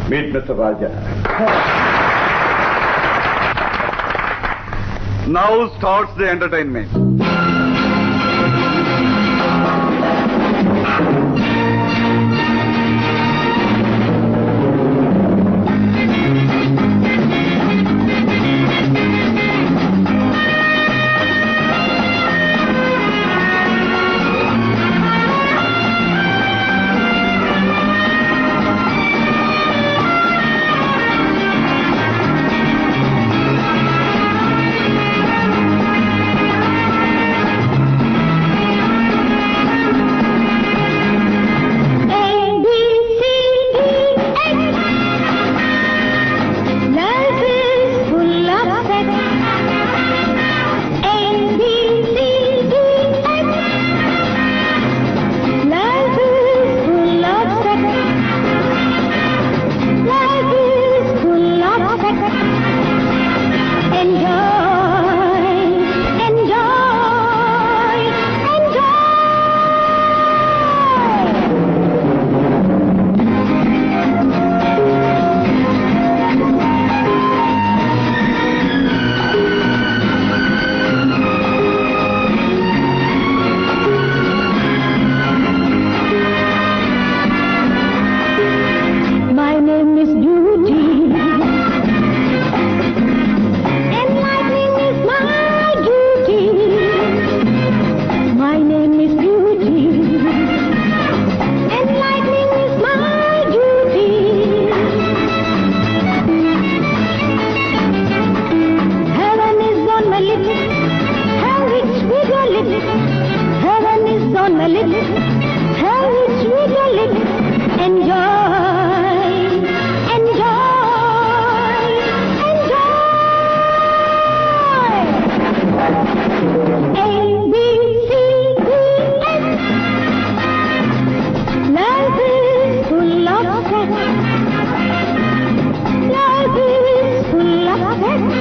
Meet Mr. Raja. Now starts the entertainment.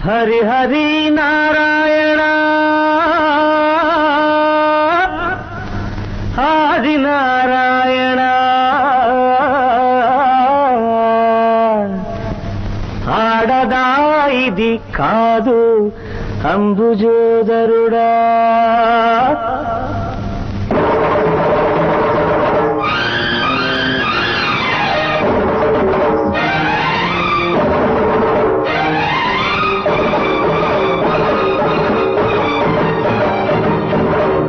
Hari Hari Narayan आदि नारायण आडदा इदि कादु अंबुजोदरुड़ा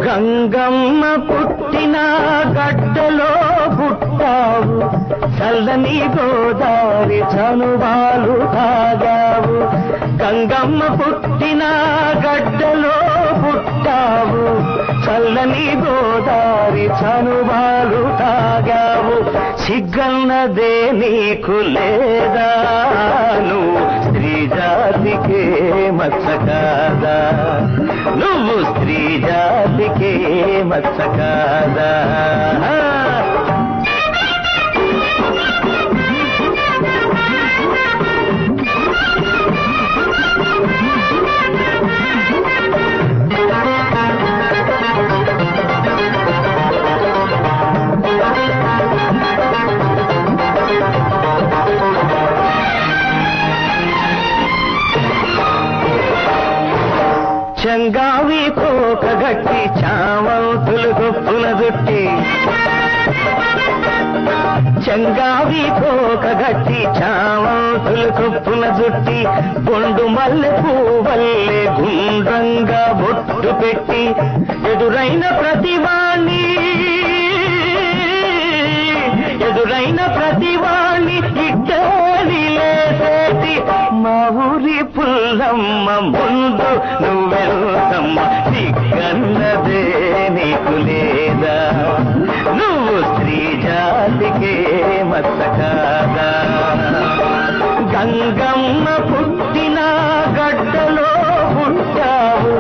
గంగమ్మ పుట్టిన గడ్డలో పుట్టావు చల్లని గోదారి చనుబాలు తాగావు గంగమ్మ పుట్టిన గడ్డలో పుట్టావు చల్లని గోదారి చనుబాలు తాగావు సిగ్గన్నదే నీకు లేదా నువ్వు స్త్రీ జాతికే మచ్చ కాదా నువ్వు స్త్రీ జాతికే మచ్చ కాదా చంగావి కోకగట్టి చావంతులు గొప్పున జుట్టి చంగావి కోకగట్టి చావంతులు గొప్పున జుట్టి బొండు మల్లె పువ్వల్లే గుండ్రంగా బొట్టు పెట్టి ఎదురైన ప్రతివాణ్ణి ఇట్టేసేటి మా ఊరి పుల్లమ్మ ముందు నువ్వెళ్తమ్మ సిగ్గన్నదే నీకు లేదా నువ్వు స్త్రీ జాతికే మచ్చ కాదా గంగమ్మ పుట్టిన గడ్డలో పుట్టావు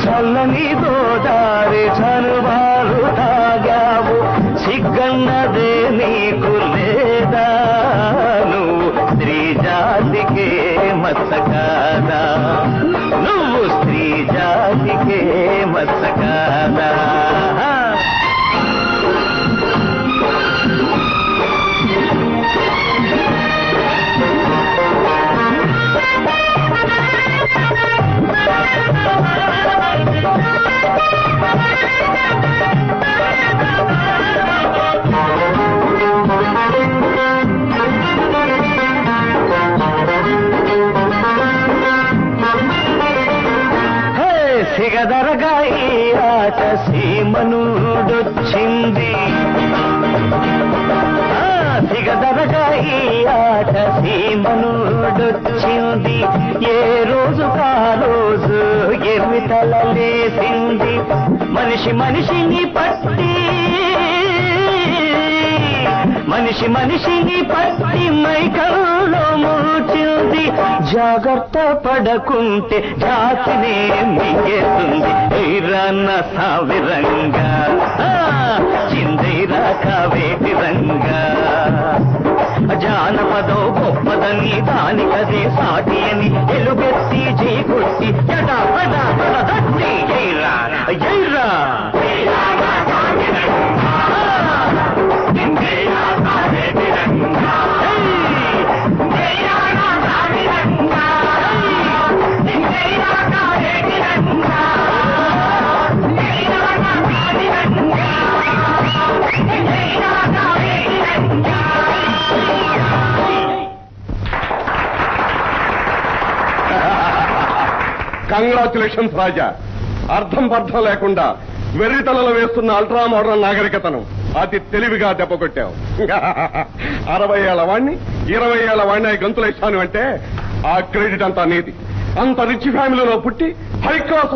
చల్లని గోదారి చనుబాలు తాగావు సిగ్గన్నదే నీకు లేదా నువ్వు స్త్రీ జాతికే మచ్చ కాదా నువ్వు స్త్రీ జాతికే మచ్చ కాదా దిగదరగా ఈ ఆట సీమనుడొచ్చింది దిగదరగా ఈ ఆట సీమనుడొచ్చింది ఏ రోజు కా రోజు ఎర్మితల లేసింది మనిషి మనిషిని పట్టి మైకల్లో మూర్చింది జాగ్రత్త పడకుంటే జాతినే మింగేస్తుంది ఐరన్న సావిరంగా చిందైరా కావేటి రంగా జానపదో గొప్పదని దానికదే సాటి అని ఎలుగెత్తి చేకొట్టి జటా పడా దట్టి ఎయిరా ఎయిరా కంగ్రాచులేషన్స్ రాజా. అర్థం పర్థం లేకుండా వెర్రితలలో వేస్తున్న అల్ట్రా మోడర్న్ నాగరికతను అతి తెలివిగా దెబ్బకొట్టావు. 60 ఏళ్ల వాణ్ణి 20 ఏళ్ల వాణ్ణి గంతులేశాను అంటే ఆ క్రెడిట్ అంతా నీది. అంత రిచ్ ఫ్యామిలీలో పుట్టి హై క్లాస్